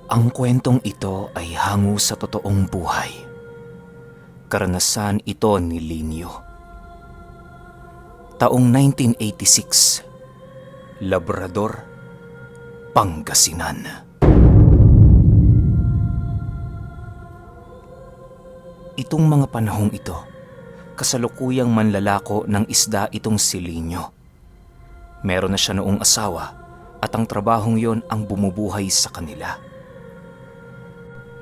Ang kwentong ito ay hango sa totoong buhay. Karanasan ito ni Linyo. Taong 1986, Labrador, Pangasinan. Itong mga panahong ito, kasalukuyang manlalako ng isda itong si Linyo. Meron na siya noong asawa at ang trabahong yon ang bumubuhay sa kanila.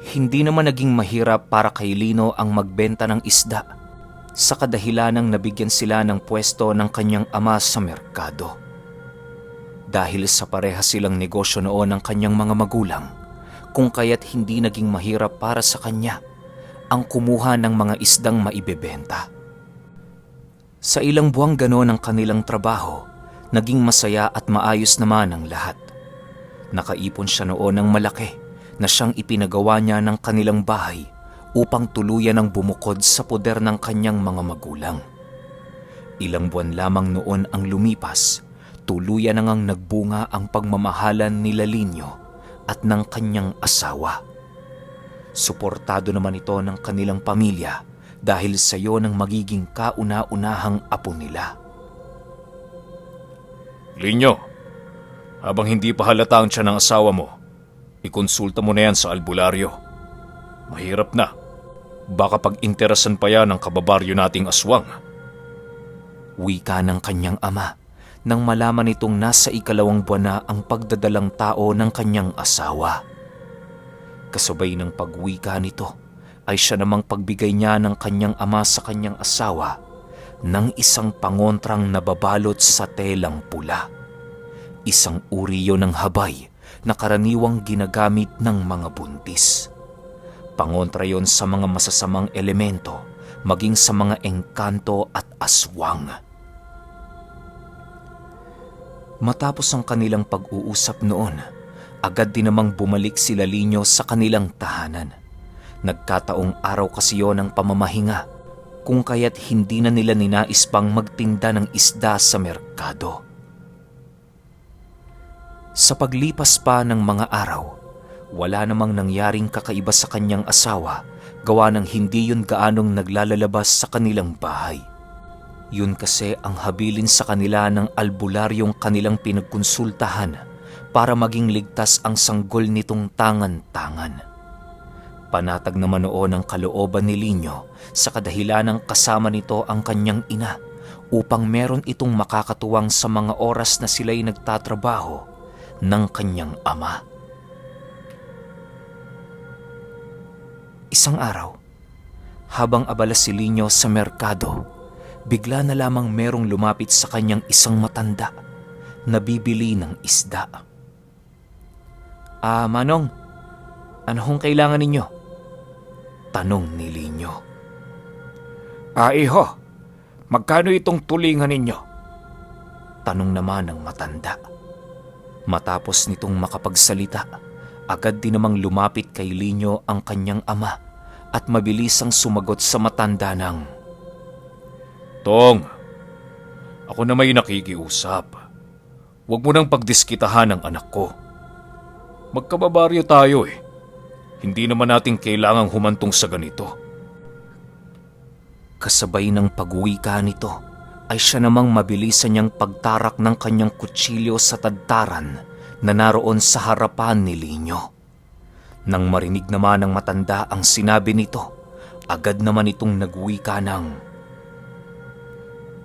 Hindi naman naging mahirap para kay Lino ang magbenta ng isda sa kadahilanang nabigyan sila ng pwesto ng kanyang ama sa merkado. Dahil sa pareha silang negosyo noon ng kanyang mga magulang, kung kaya't hindi naging mahirap para sa kanya ang kumuha ng mga isdang maibebenta. Sa ilang buwang gano'n ang kanilang trabaho, naging masaya at maayos naman ang lahat. Nakaipon siya noon ng malaki na siyang ipinagawa niya ng kanilang bahay upang tuluyan ang bumukod sa poder ng kanyang mga magulang. Ilang buwan lamang noon ang lumipas, tuluyan na ngang nagbunga ang pagmamahalan ni Linyo at ng kanyang asawa. Suportado naman ito ng kanilang pamilya dahil sa iyo ng magiging kauna-unahang apo nila. Linyo, habang hindi pa halata ang tiyan ng asawa mo, ikonsulta mo na yan sa albularyo. Mahirap na. Baka pag-interesan pa yan ng kababaryo nating aswang. Wika ng kanyang ama nang malaman nitong nasa ikalawang buwan na ang pagdadalang tao ng kanyang asawa. Kasabay ng pagwika nito ay siya namang pagbigay niya ng kanyang ama sa kanyang asawa ng isang pangontrang nababalot sa telang pula. Isang uri yon ng habay na karaniwang ginagamit ng mga buntis. Pangontra yon sa mga masasamang elemento, maging sa mga engkanto at aswang. Matapos ang kanilang pag-uusap noon, agad din namang bumalik sila Linyo sa kanilang tahanan. Nagkataong araw kasi yon ng pamamahinga, kung kaya't hindi na nila ninais pang magtinda ng isda sa merkado. Sa paglipas pa ng mga araw, wala namang nangyaring kakaiba sa kanyang asawa gawa ng hindi yun gaanong naglalalabas sa kanilang bahay. Yun kasi ang habilin sa kanila ng albularyong kanilang pinagkonsultahan para maging ligtas ang sanggol nitong tangan-tangan. Panatag naman noon ang kalooban ni Linyo sa kadahilanang kasama nito ang kanyang ina upang meron itong makakatuwang sa mga oras na sila'y nagtatrabaho ng kanyang ama. Isang araw, habang abala si Linyo sa merkado, bigla na lamang merong lumapit sa kanyang isang matanda na bibili ng isda. Manong, ano hong kailangan ninyo? Tanong ni Linyo. Iho, magkano itong tulingan ninyo? Tanong naman ng matanda. Matapos nitong makapagsalita, agad din namang lumapit kay Linyo ang kanyang ama at mabilisang sumagot sa matanda ng, Tong, ako na may nakikiusap. Huwag mo nang pagdiskitahan ng anak ko. Magkababaryo tayo eh. Hindi naman natin kailangang humantong sa ganito. Kasabay ng pagwika nito, ay siya namang mabilisan niyang pagtarak ng kanyang kutsilyo sa tadtaran na naroon sa harapan ni Linyo. Nang marinig naman ng matanda ang sinabi nito, agad naman itong nagwika ng,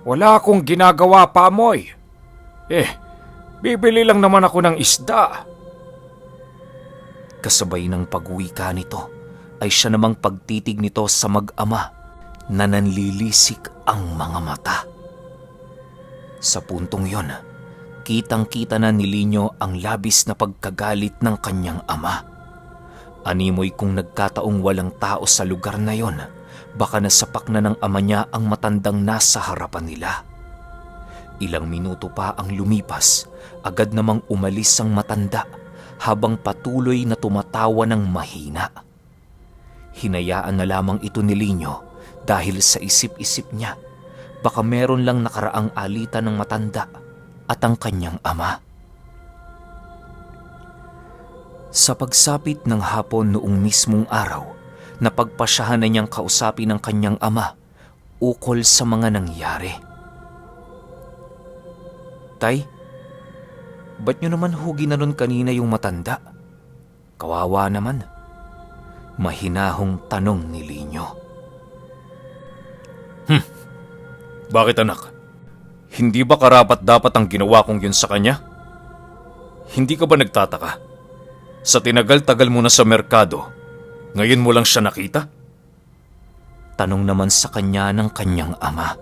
Wala akong ginagawa, Pamoy. Bibili lang naman ako ng isda. Kasabay ng pagwika nito, ay siya namang pagtitig nito sa mag-ama na nanlilisik ang mga mata. Sa puntong yon, kitang-kita na ni Linyo ang labis na pagkagalit ng kanyang ama. Animoy kung nagkataong walang tao sa lugar na yon, baka nasapak na ng ama niya ang matandang nasa harapan nila. Ilang minuto pa ang lumipas, agad namang umalis ang matanda habang patuloy na tumatawa ng mahina. Hinayaan na lamang ito ni Linyo dahil sa isip-isip niya, baka meron lang nakaraang alitan ng matanda at ang kanyang ama. Sa pagsapit ng hapon noong mismong araw, napagpasyahan na niyang kausapin ng kanyang ama ukol sa mga nangyari. Tay, ba't niyo naman hugi na nun kanina yung matanda? Kawawa naman. Mahinahong tanong ni Lino. Bakit anak? Hindi ba karapat-dapat ang ginawa kong yun sa kanya? Hindi ka ba nagtataka? Sa tinagal-tagal mo na sa merkado, ngayon mo lang siya nakita? Tanong naman sa kanya ng kanyang ama.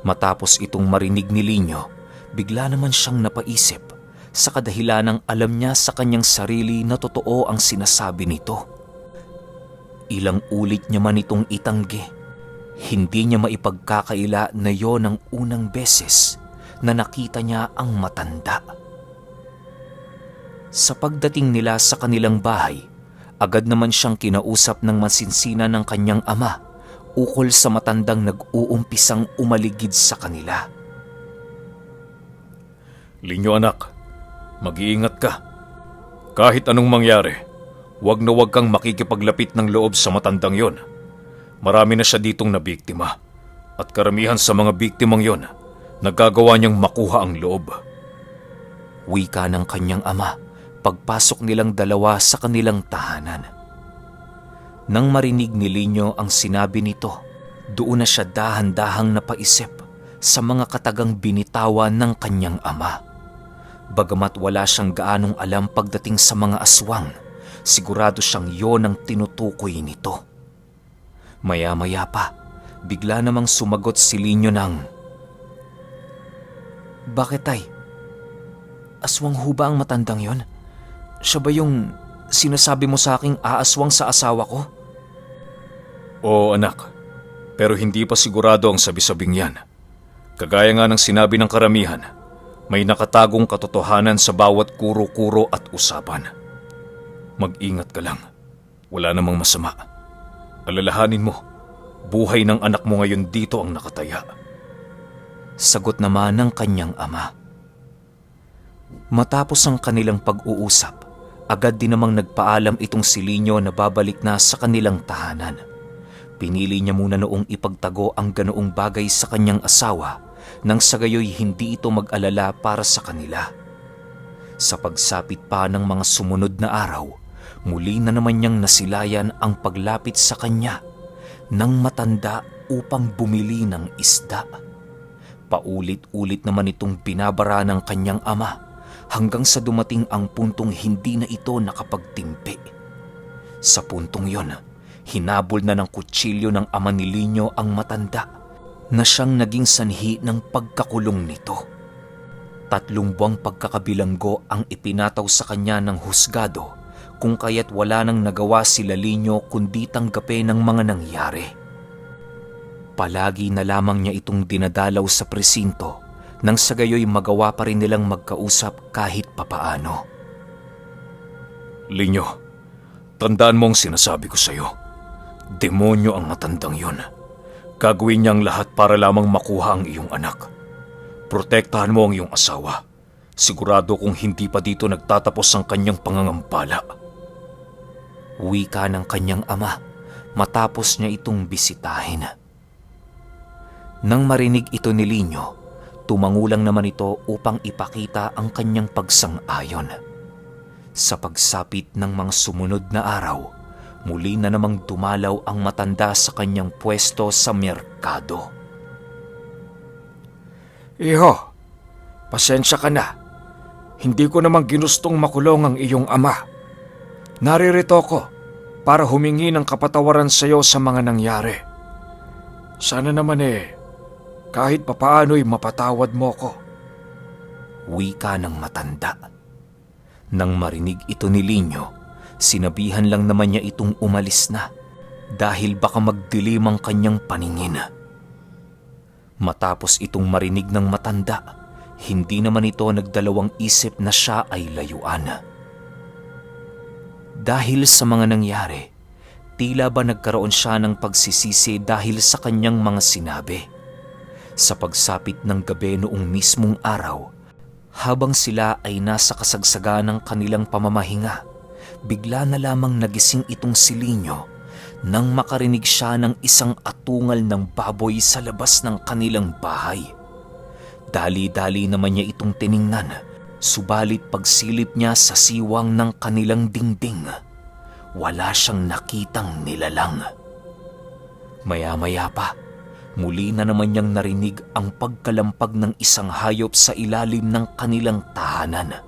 Matapos itong marinig ni Lino, bigla naman siyang napaisip sa kadahilanang alam niya sa kanyang sarili na totoo ang sinasabi nito. Ilang ulit niya man itong itanggi, hindi niya maipagkakaila na yon ang unang beses na nakita niya ang matanda. Sa pagdating nila sa kanilang bahay, agad naman siyang kinausap ng masinsina ng kanyang ama ukol sa matandang nag-uumpisang umaligid sa kanila. Linyo anak, mag-iingat ka. Kahit anong mangyari, huwag na huwag kang makikipaglapit ng loob sa matandang yon. Marami na siya ditong nabiktima at karamihan sa mga biktimang yon nagagawa niyang makuha ang loob. Wika ng kanyang ama pagpasok nilang dalawa sa kanilang tahanan. Nang marinig ni Lino ang sinabi nito, doon na siya dahan-dahang napaisip sa mga katagang binitawan ng kanyang ama. Bagamat wala siyang gaanong alam pagdating sa mga aswang, sigurado siyang yon ang tinutukoy nito. Maya-maya pa, bigla namang sumagot si Lino ng, "Bakit tay? Aswang ho ba ang matandang yon? Siya ba yung sinasabi mo sa aking aaswang sa asawa ko?" Oo anak, pero hindi pa sigurado ang sabi-sabing yan. Kagaya nga ng sinabi ng karamihan, may nakatagong katotohanan sa bawat kuro-kuro at usapan. Mag-ingat ka lang, wala namang masama. Alalahanin mo, buhay ng anak mo ngayon dito ang nakataya. Sagot naman ng kanyang ama. Matapos ang kanilang pag-uusap, agad din namang nagpaalam itong si Lino na babalik na sa kanilang tahanan. Pinili niya muna noong ipagtago ang ganoong bagay sa kanyang asawa nang sa gayoy hindi ito mag-alala para sa kanila. Sa pagsapit pa ng mga sumunod na araw, muli na naman niyang nasilayan ang paglapit sa kanya ng matanda upang bumili ng isda. Paulit-ulit naman itong binabara ng kanyang ama hanggang sa dumating ang puntong hindi na ito nakapagtimpi. Sa puntong yon, hinabol na ng kutsilyo ng ama ni Lino ang matanda na siyang naging sanhi ng pagkakulong nito. 3 buwang pagkakabilanggo ang ipinataw sa kanya ng husgado kung kaya't wala nang nagawa sila Lino kundi tanggapin ang mga nangyari. Palagi na lamang niya itong dinadalaw sa presinto nang sa gayoy magawa pa rin nilang magkausap kahit papaano. Lino, tandaan mo ang sinasabi ko sa'yo. Demonyo ang matandang yon. Gagawin niyang lahat para lamang makuha ang iyong anak. Protektahan mo ang iyong asawa. Sigurado kung hindi pa dito nagtatapos ang kanyang pangangampala. Wika ng kanyang ama matapos niya itong bisitahin. Nang marinig ito ni Lino, tumangulang naman ito upang ipakita ang kanyang pagsang-ayon. Sa pagsapit ng mga sumunod na araw, muli na namang dumalaw ang matanda sa kanyang pwesto sa merkado. Iho, pasensya ka na. Hindi ko namang ginustong makulong ang iyong ama. Naririto ko para humingi ng kapatawaran sa iyo sa mga nangyari. Sana naman kahit papaano'y mapatawad mo ko. Wika ng matanda. Nang marinig ito ni Lino, sinabihan lang naman niya itong umalis na dahil baka magdilim ang kanyang paningin. Matapos itong marinig ng matanda, hindi naman ito nagdalawang isip na siya ay layuan. Dahil sa mga nangyari, tila ba nagkaroon siya ng pagsisisi dahil sa kanyang mga sinabi. Sa pagsapit ng gabi noong mismong araw, habang sila ay nasa kasagsagan ng kanilang pamamahinga, bigla na lamang nagising itong si Linyo nang makarinig siya ng isang atungal ng baboy sa labas ng kanilang bahay. Dali-dali naman niya itong tiningnan, subalit pagsilip niya sa siwang ng kanilang dingding, wala siyang nakitang nilalang. Maya-maya pa, muli na naman niyang narinig ang pagkalampag ng isang hayop sa ilalim ng kanilang tahanan.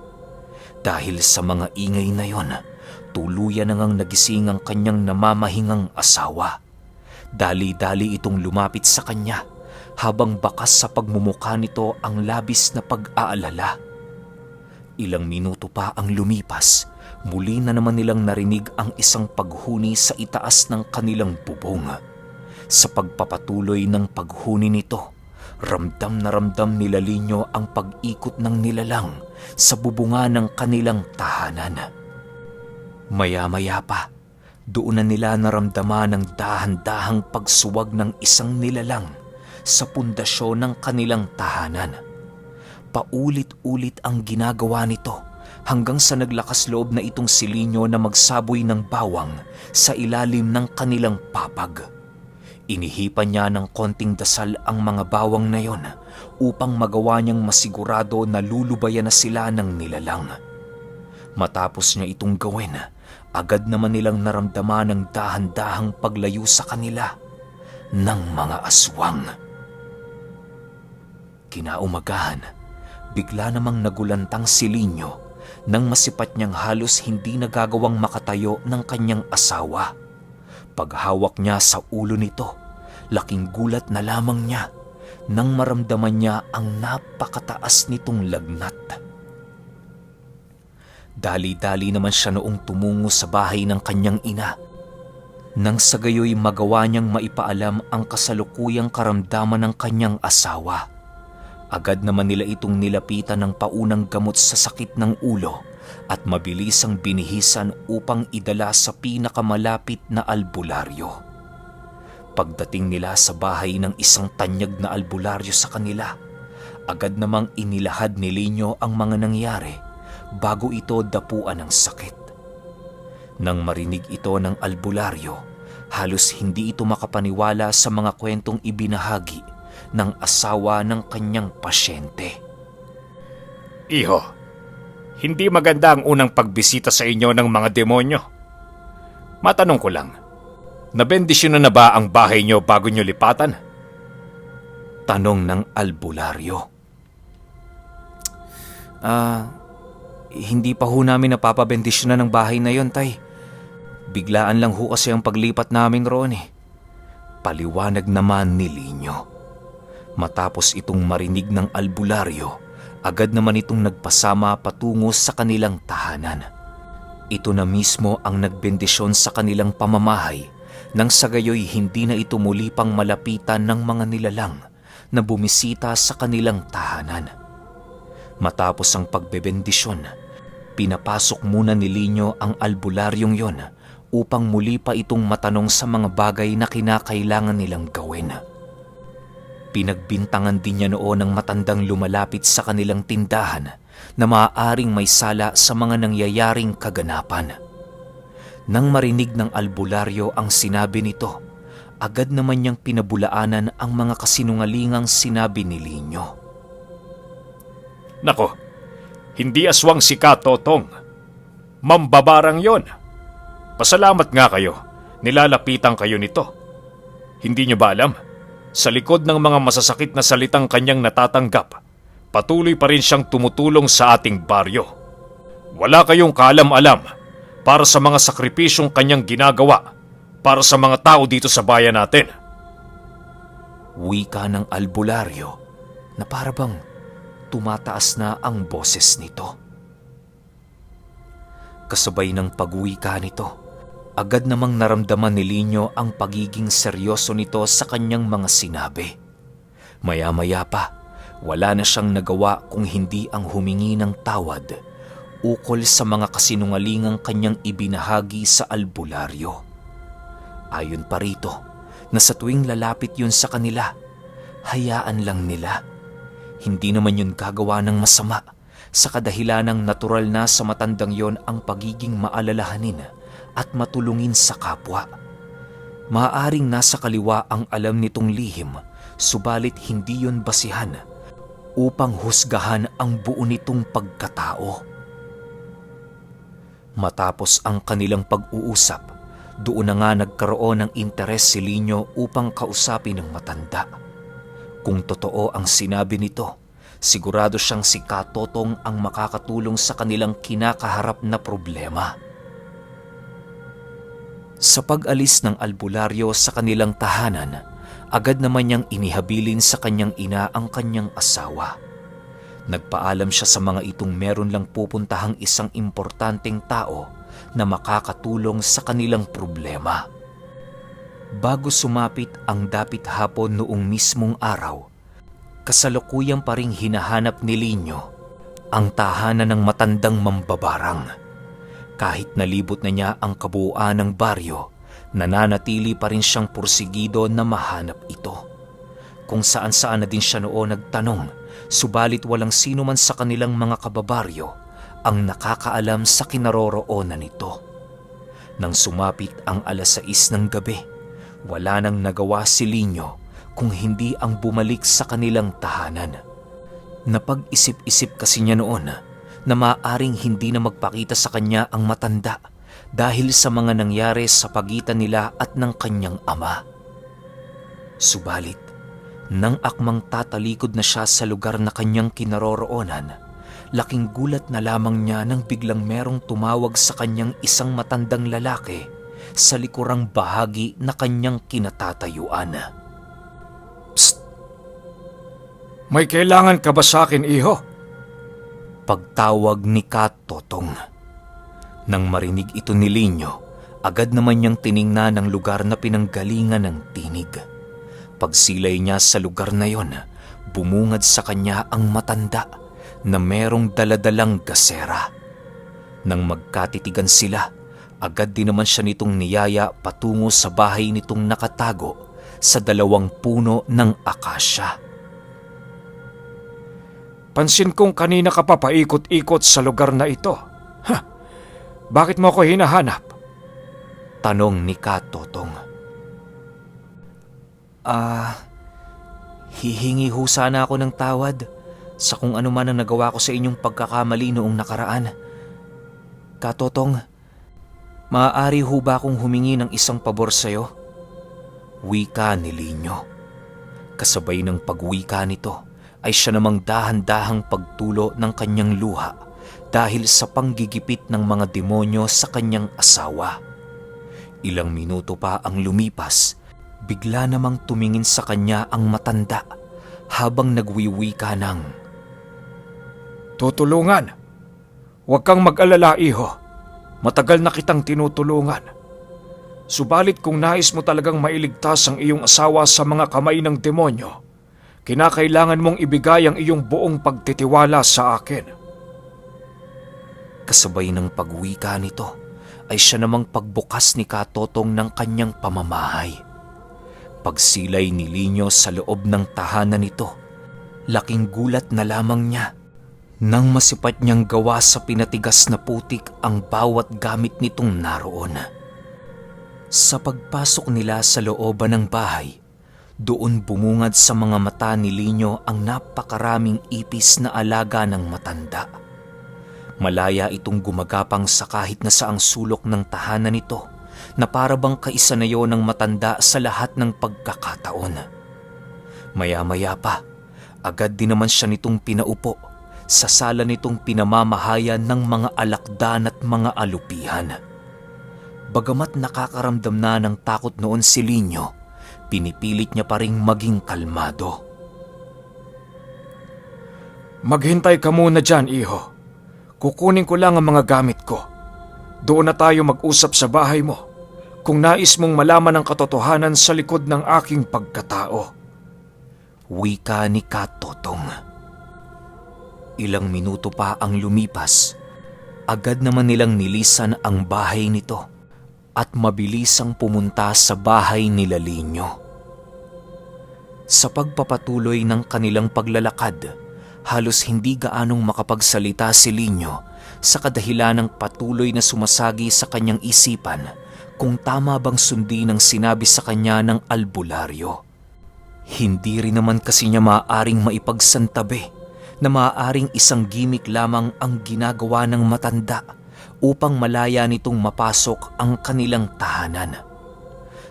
Dahil sa mga ingay na yon, tuluyan na ngang nagising ang kanyang namamahingang asawa. Dali-dali itong lumapit sa kanya, habang bakas sa pagmumukha nito ang labis na pag-aalala. Ilang minuto pa ang lumipas, muli na naman nilang narinig ang isang paghuni sa itaas ng kanilang bubong. Sa pagpapatuloy ng paghuni nito, ramdam na ramdam nila Linyo ang pag-ikot ng nilalang sa bubunga ng kanilang tahanan. Maya-maya pa, doon na nila naramdaman ang dahan-dahang pagsuwag ng isang nilalang sa pundasyon ng kanilang tahanan. Paulit-ulit ang ginagawa nito hanggang sa naglakas loob na itong si Linyo na magsaboy ng bawang sa ilalim ng kanilang papag. Inihipan niya ng konting dasal ang mga bawang na yon upang magawa niyang masigurado na lulubayan na sila ng nilalang. Matapos niya itong gawin, agad naman nilang naramdaman ang dahan-dahang paglayo sa kanila ng mga aswang. Kinaumagahan, bigla namang nagulantang si Linyo nang masipat niyang halos hindi nagagawang makatayo ng kanyang asawa. Paghawak niya sa ulo nito, laking gulat na lamang niya nang maramdaman niya ang napakataas nitong lagnat. Dali-dali naman siya noong tumungo sa bahay ng kanyang ina, nang sa gayoy magawa niyang maipaalam ang kasalukuyang karamdaman ng kanyang asawa. Agad naman nila itong nilapitan ng paunang gamot sa sakit ng ulo at mabilisang binihisan upang idala sa pinakamalapit na albularyo. Pagdating nila sa bahay ng isang tanyag na albularyo sa kanila, agad namang inilahad ni Linyo ang mga nangyari bago ito dapuan ng sakit. Nang marinig ito ng albularyo, halos hindi ito makapaniwala sa mga kwentong ibinahagi ng asawa ng kanyang pasyente. Iho, hindi maganda ang unang pagbisita sa inyo ng mga demonyo. Matanong ko lang, nabendisyon na ba ang bahay niyo bago niyo lipatan? Tanong ng albularyo. Hindi pa ho namin napapabendisyon ng bahay na yon, tay. Biglaan lang ho kasi ang paglipat namin roon eh. Paliwanag naman ni Linyo. Matapos itong marinig ng albularyo, agad naman itong nagpasama patungo sa kanilang tahanan. Ito na mismo ang nagbendisyon sa kanilang pamamahay nang sa gayoy hindi na ito muli pang malapitan ng mga nilalang na bumisita sa kanilang tahanan. Matapos ang pagbebendisyon, pinapasok muna ni Linyo ang albularyong yon upang muli pa itong matanong sa mga bagay na kinakailangan nilang gawin. Pinagbintangan din niya noon ng matandang lumalapit sa kanilang tindahan na maaaring may sala sa mga nangyayaring kaganapan. Nang marinig ng albularyo ang sinabi nito, agad naman niyang pinabulaanan ang mga kasinungalingang sinabi ni Linyo. Nako, hindi aswang si Katotong. Mambabarang yon. Pasalamat nga kayo, nilalapitan kayo nito. Hindi niyo ba alam? Sa likod ng mga masasakit na salitang kanyang natatanggap, patuloy pa rin siyang tumutulong sa ating baryo. Wala kayong kaalam-alam para sa mga sakripisyong kanyang ginagawa para sa mga tao dito sa bayan natin. Wika ng albularyo na parabang tumataas na ang boses nito. Kasabay ng pagwika nito, agad namang naramdaman ni Linyo ang pagiging seryoso nito sa kanyang mga sinabi. Maya-maya pa, wala na siyang nagawa kung hindi ang humingi ng tawad ukol sa mga kasinungalingang kanyang ibinahagi sa albularyo. Ayon pa rito, na sa tuwing lalapit yun sa kanila, hayaan lang nila. Hindi naman yun gagawa ng masama sa kadahilanang natural na sa matandang yon ang pagiging maalalahanin at matulungin sa kapwa. Maaaring nasa kaliwa ang alam nitong lihim, subalit hindi yon basihan upang husgahan ang buo nitong pagkatao. Matapos ang kanilang pag-uusap, doon na nga nagkaroon ng interes si Lino upang kausapin ng matanda. Kung totoo ang sinabi nito, sigurado siyang si Katotong ang makakatulong sa kanilang kinakaharap na problema. Sa pag-alis ng albularyo sa kanilang tahanan, agad naman niyang inihabilin sa kanyang ina ang kanyang asawa. Nagpaalam siya sa mga itong meron lang pupuntahang isang importanteng tao na makakatulong sa kanilang problema. Bago sumapit ang dapit hapon noong mismong araw, kasalukuyang pa ring hinahanap ni Lino ang tahanan ng matandang mambabarang. Kahit nalibot na niya ang kabuuan ng baryo, nananatili pa rin siyang pursigido na mahanap ito. Kung saan-saan na din siya noon nagtanong, subalit walang sino man sa kanilang mga kababaryo ang nakakaalam sa kinaroroonan nito. Nang sumapit ang 6:00 ng gabi, wala nang nagawa si Lino kung hindi ang bumalik sa kanilang tahanan. Napag-isip-isip kasi niya noon na maaaring hindi na magpakita sa kanya ang matanda dahil sa mga nangyari sa pagitan nila at ng kanyang ama. Subalit, nang akmang tatalikod na siya sa lugar na kanyang kinaroroonan, laking gulat na lamang niya nang biglang merong tumawag sa kanyang isang matandang lalaki sa likurang bahagi na kanyang kinatatayuan. Psst! May kailangan ka ba sa akin, iho? Pagtawag ni Katotong. Nang marinig ito ni Lino, agad naman niyang tiningnan ang lugar na pinanggalingan ng tinig. Pagsilay niya sa lugar na yon, bumungad sa kanya ang matanda na merong daladalang gasera. Nang magkatitigan sila, agad din naman siya nitong niyaya patungo sa bahay nitong nakatago sa 2 puno ng akasya. Pansin kong kanina ka pa paikot-ikot sa lugar na ito. Bakit mo ako hinahanap? Tanong ni Katotong. Hihingi ho sana ako ng tawad sa kung ano man ang nagawa ko sa inyong pagkakamali noong nakaraan. Katotong, maaari ho ba akong humingi ng isang pabor sa'yo? Wika ni Lino. Kasabay ng pagwika nito, ay siya namang dahan-dahang pagtulo ng kanyang luha dahil sa panggigipit ng mga demonyo sa kanyang asawa. Ilang minuto pa ang lumipas, bigla namang tumingin sa kanya ang matanda habang nagwiwika ng, Tutulungan. Huwag kang mag-alala, iho. Matagal na kitang tinutulungan. Subalit kung nais mo talagang mailigtas ang iyong asawa sa mga kamay ng demonyo, kinakailangan mong ibigay ang iyong buong pagtitiwala sa akin. Kasabay ng pagwika nito ay siya namang pagbukas ni Katotong ng kanyang pamamahay. Pagsilay ni Lino sa loob ng tahanan nito, laking gulat na lamang niya nang masipat niyang gawa sa pinatigas na putik ang bawat gamit nitong naroon. Sa pagpasok nila sa looban ng bahay, doon bumungad sa mga mata ni Lino ang napakaraming ipis na alaga ng matanda. Malaya itong gumagapang sa kahit na saang sulok ng tahanan nito na para bang kaisa na yon ng matanda sa lahat ng pagkakataon. Maya-maya pa, agad din naman siya nitong pinaupo sa sala nitong pinamamahayan ng mga alakdan at mga alupihan. Bagamat nakakaramdam na ng takot noon si Lino, pinipilit niya pa ring maging kalmado. Maghintay ka muna dyan, iho. Kukunin ko lang ang mga gamit ko. Doon na tayo mag-usap sa bahay mo kung nais mong malaman ang katotohanan sa likod ng aking pagkatao. Wika ni Katotong. Ilang minuto pa ang lumipas, agad naman nilang nilisan ang bahay nito at mabilisang pumunta sa bahay nila Lino. Sa pagpapatuloy ng kanilang paglalakad, halos hindi gaanong makapagsalita si Lino sa kadahilan ng patuloy na sumasagi sa kanyang isipan kung tama bang sundin ang sinabi sa kanya ng albularyo. Hindi rin naman kasi niya maaaring maipagsantabi na maaaring isang gimik lamang ang ginagawa ng matanda upang malaya nitong mapasok ang kanilang tahanan.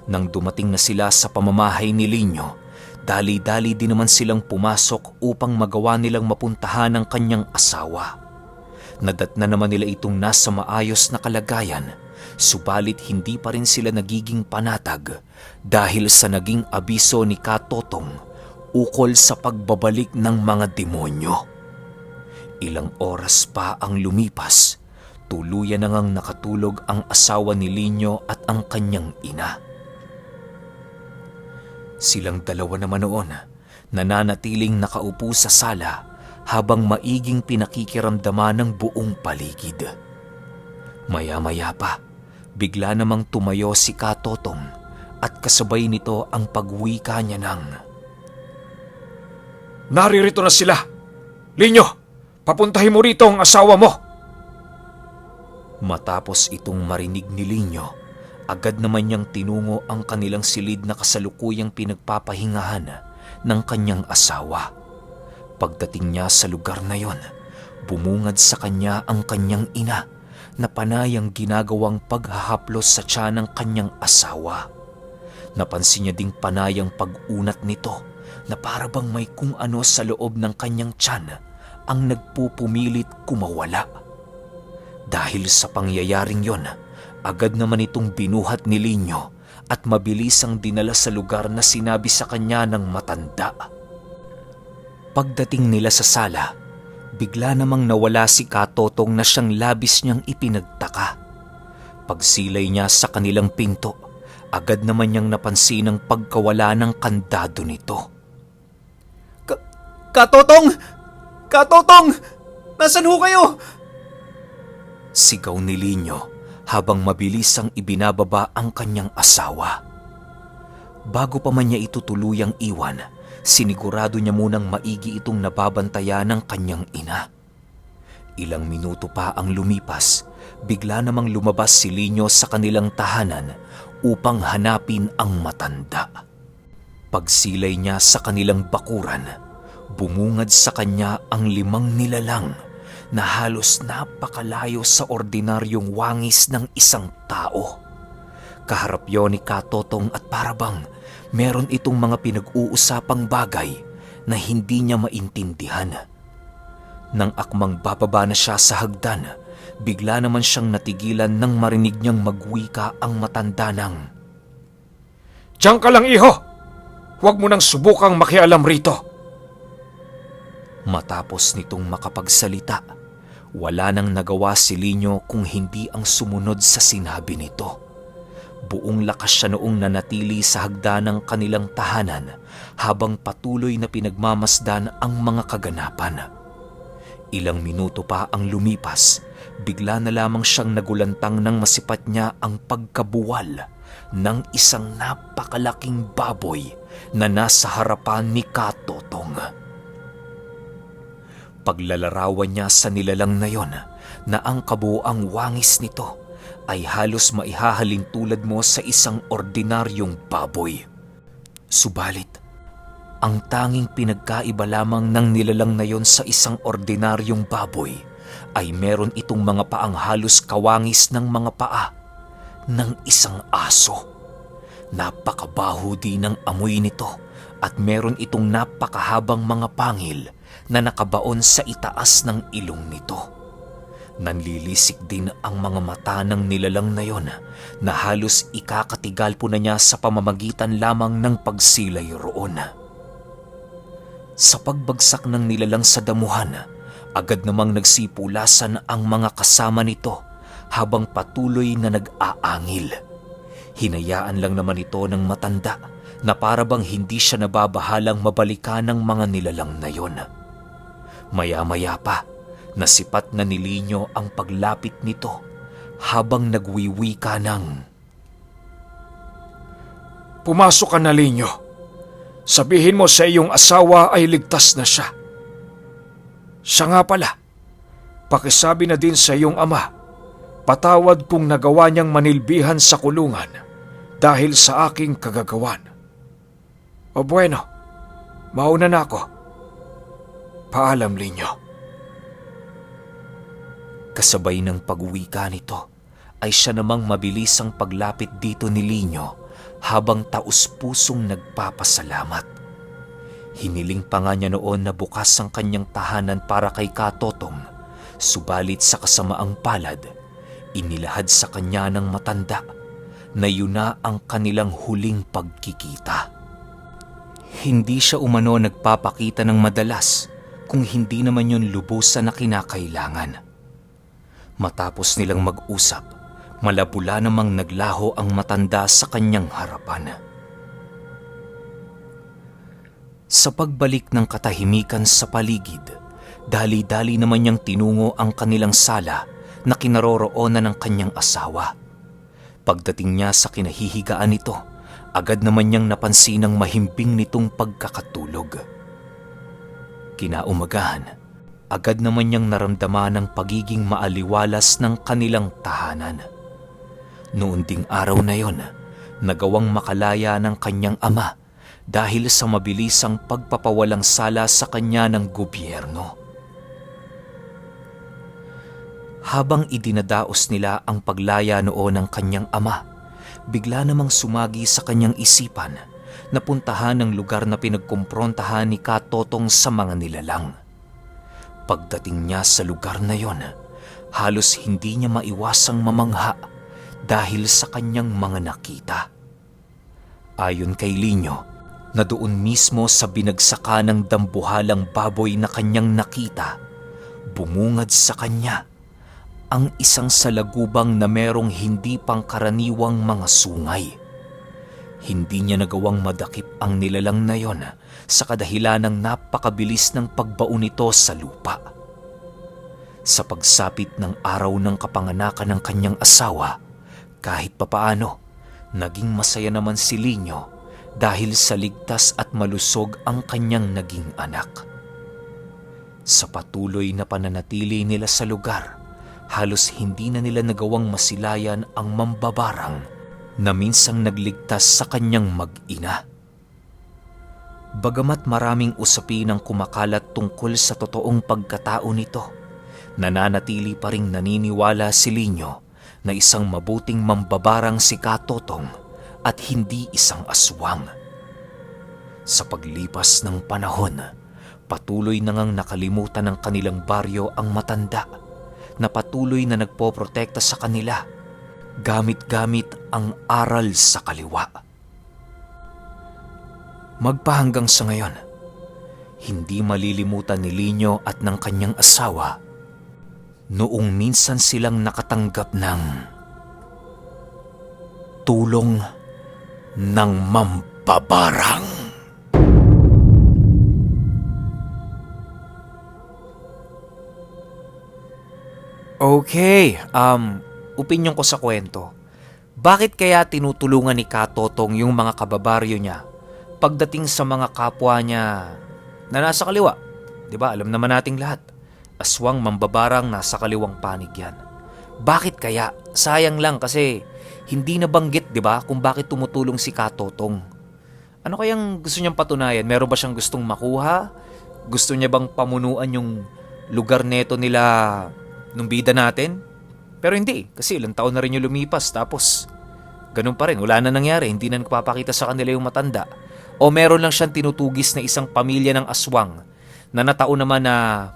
Nang dumating na sila sa pamamahay ni Lino, dali-dali din naman silang pumasok upang magawa nilang mapuntahan ang kanyang asawa. Nadatna naman nila itong nasa maayos na kalagayan, subalit hindi pa rin sila nagiging panatag dahil sa naging abiso ni Katotong ukol sa pagbabalik ng mga demonyo. Ilang oras pa ang lumipas, tuluyan na ngang nakatulog ang asawa ni Lino at ang kanyang ina. Silang dalawa naman noon, nananatiling nakaupo sa sala habang maiging pinakikiramdaman ng buong paligid. Maya-maya pa, bigla namang tumayo si Katotong at kasabay nito ang pagwika niya ng, Naririto na sila! Lino, papuntahin mo rito ang asawa mo! Matapos itong marinig ni Lino, agad naman niyang tinungo ang kanilang silid na kasalukuyang pinagpapahingahan ng kanyang asawa. Pagdating niya sa lugar na yon, bumungad sa kanya ang kanyang ina na panayang ginagawang paghahaplos sa tiyan ng kanyang asawa. Napansin niya ding panayang pag-unat nito na para bang may kung ano sa loob ng kanyang tiyan ang nagpupumilit kumawala. Dahil sa pangyayaring yon, agad naman itong binuhat ni Lino at mabilis ang dinala sa lugar na sinabi sa kanya ng matanda. Pagdating nila sa sala, bigla namang nawala si Katotong na siyang labis niyang ipinagtaka. Pagsilay niya sa kanilang pinto, agad naman niyang napansin ang pagkawala ng kandado nito. Katotong! Katotong! Nasaan ho kayo? Sigaw ni Lino habang mabilis ang ibinababa ang kanyang asawa. Bago pa man niya ito tuluyang iwan, sinigurado niya munang maigi itong nababantayan ng kanyang ina. Ilang minuto pa ang lumipas, bigla namang lumabas si Lino sa kanilang tahanan upang hanapin ang matanda. Pagsilay niya sa kanilang bakuran, bumungad sa kanya ang 5 nilalang na halos napakalayo sa ordinaryong wangis ng isang tao. Kaharap yon ni Katotong at parabang meron itong mga pinag-uusapang bagay na hindi niya maintindihan. Nang akmang bababa na siya sa hagdan, bigla naman siyang natigilan nang marinig niyang magwika ang matanda ng, Diyan ka lang, iho! Huwag mo nang subukang makialam rito! Matapos nitong makapagsalita, wala nang nagawa si Lino kung hindi ang sumunod sa sinabi nito. Buong lakas siya noong nanatili sa hagdan ng kanilang tahanan habang patuloy na pinagmamasdan ang mga kaganapan. Ilang minuto pa ang lumipas, bigla na lamang siyang nagulantang nang masipat niya ang pagkabuwal ng isang napakalaking baboy na nasa harapan ni Katotong. Paglalarawan niya sa nilalang na yon na ang kabuoang wangis nito ay halos maihahalin tulad mo sa isang ordinaryong baboy. Subalit, ang tanging pinagkaiba lamang ng nilalang na yon sa isang ordinaryong baboy ay meron itong mga paang halos kawangis ng mga paa ng isang aso. Napakabaho din ng amoy nito at meron itong napakahabang mga pangil na nakabaon sa itaas ng ilong nito. Nanlilisik din ang mga mata ng nilalang na yon na halos ikakatigal po na niya sa pamamagitan lamang ng pagsilay roon. Sa pagbagsak ng nilalang sa damuhan, agad namang nagsipulasan ang mga kasama nito habang patuloy na nag-aangil. Hinayaan lang naman ito ng matanda na parabang hindi siya nababahalang mabalikan ng mga nilalang na yon. Maya-maya pa, nasipat na ni Lino ang paglapit nito habang nagwiwika ng, Pumasok ka na, Lino. Sabihin mo sa iyong asawa ay ligtas na siya. Siya nga pala, pakisabi na din sa iyong ama, patawad kung nagawa niyang manilbihan sa kulungan dahil sa aking kagagawan. O bueno, mauna na ako. Paalam, Linyo. Kasabay ng pag-uwi ka nito, ay siya namang mabilis ang paglapit dito ni Linyo habang taus-pusong nagpapasalamat. Hiniling pa nga niya noon na bukas ang kanyang tahanan para kay Katotong, subalit sa kasamaang palad, inilahad sa kanya ng matanda na yun na ang kanilang huling pagkikita. Hindi siya umano nagpapakita ng madalas kung hindi naman yun lubusan na kinakailangan. Matapos nilang mag-usap, malabula namang naglaho ang matanda sa kanyang harapan. Sa pagbalik ng katahimikan sa paligid, dali-dali naman niyang tinungo ang kanilang sala na kinaroroonan ng kanyang asawa. Pagdating niya sa kinahihigaan nito, agad naman niyang napansin ang mahimbing nitong pagkakatulog. Kinaumagahan, agad naman niyang naramdaman ang pagiging maaliwalas ng kanilang tahanan. Noon ding araw na yon, nagawang makalaya ng kanyang ama dahil sa mabilisang pagpapawalang sala sa kanya ng gobyerno. Habang idinadaos nila ang paglaya noon ng kanyang ama, bigla namang sumagi sa kanyang isipan na puntahan ang lugar na pinagkumprontahan ni Katotong sa mga nilalang. Pagdating niya sa lugar na yon, halos hindi niya maiwasang mamangha dahil sa kanyang mga nakita. Ayon kay Linyo, na doon mismo sa binagsaka ng dambuhalang baboy na kanyang nakita, bumungad sa kanya ang isang salagubang na merong hindi pangkaraniwang mga sungay. Hindi niya nagawang madakip ang nilalang na yon sa kadahilan ng napakabilis ng pagbaon nito sa lupa. Sa pagsapit ng araw ng kapanganakan ng kanyang asawa, kahit papaano, naging masaya naman si Linyo dahil sa ligtas at malusog ang kanyang naging anak. Sa patuloy na pananatili nila sa lugar, halos hindi na nila nagawang masilayan ang mambabarang na minsang nagligtas sa kanyang mag-ina. Bagamat maraming usapin ang kumakalat tungkol sa totoong pagkatao nito, nananatili pa ring naniniwala si Linyo na isang mabuting mambabarang si Katotong at hindi isang aswang. Sa paglipas ng panahon, patuloy na ngang nakalimutan ng kanilang baryo ang matanda na patuloy na nagpoprotekta sa kanila gamit-gamit ang aral sa kaliwa. Magpahanggang sa ngayon, hindi malilimutan ni Linyo at ng kanyang asawa noong minsan silang nakatanggap ng tulong ng mambabarang. Okay, opinyon ko sa kwento. Bakit kaya tinutulungan ni Katotong yung mga kababaryo niya pagdating sa mga kapwa niya na nasa kaliwa? Diba, alam naman nating lahat. Aswang, mambabarang, nasa kaliwang panig yan. Bakit kaya? Sayang lang kasi hindi nabanggit, diba, kung bakit tumutulong si Katotong. Ano kayang gusto niyang patunayan? Meron ba siyang gustong makuha? Gusto niya bang pamunuan yung lugar neto nila nung bida natin? Pero hindi, kasi ilang taon na rin yung lumipas tapos ganun pa rin, wala na nangyari, hindi na nagpapakita sa kanila yung matanda. O meron lang siyang tinutugis na isang pamilya ng aswang na nataon naman na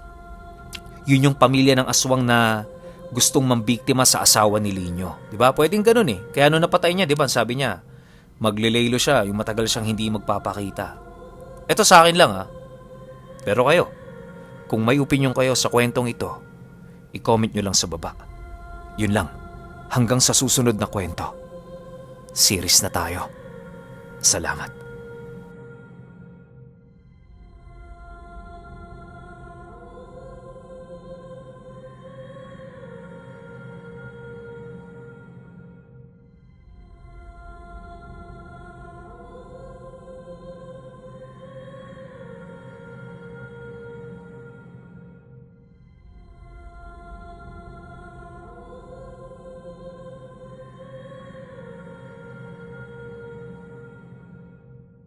yun yung pamilya ng aswang na gustong mambiktima sa asawa ni Linyo. Diba? Pwedeng ganun eh. Kaya nung napatay niya, diba, sabi niya, maglilelo siya, yung matagal siyang hindi magpapakita. Ito sa akin lang ha. Pero kayo, kung may opinion kayo sa kwentong ito, i-comment nyo lang sa baba. Yun lang. Hanggang sa susunod na kwento. Series na tayo. Salamat.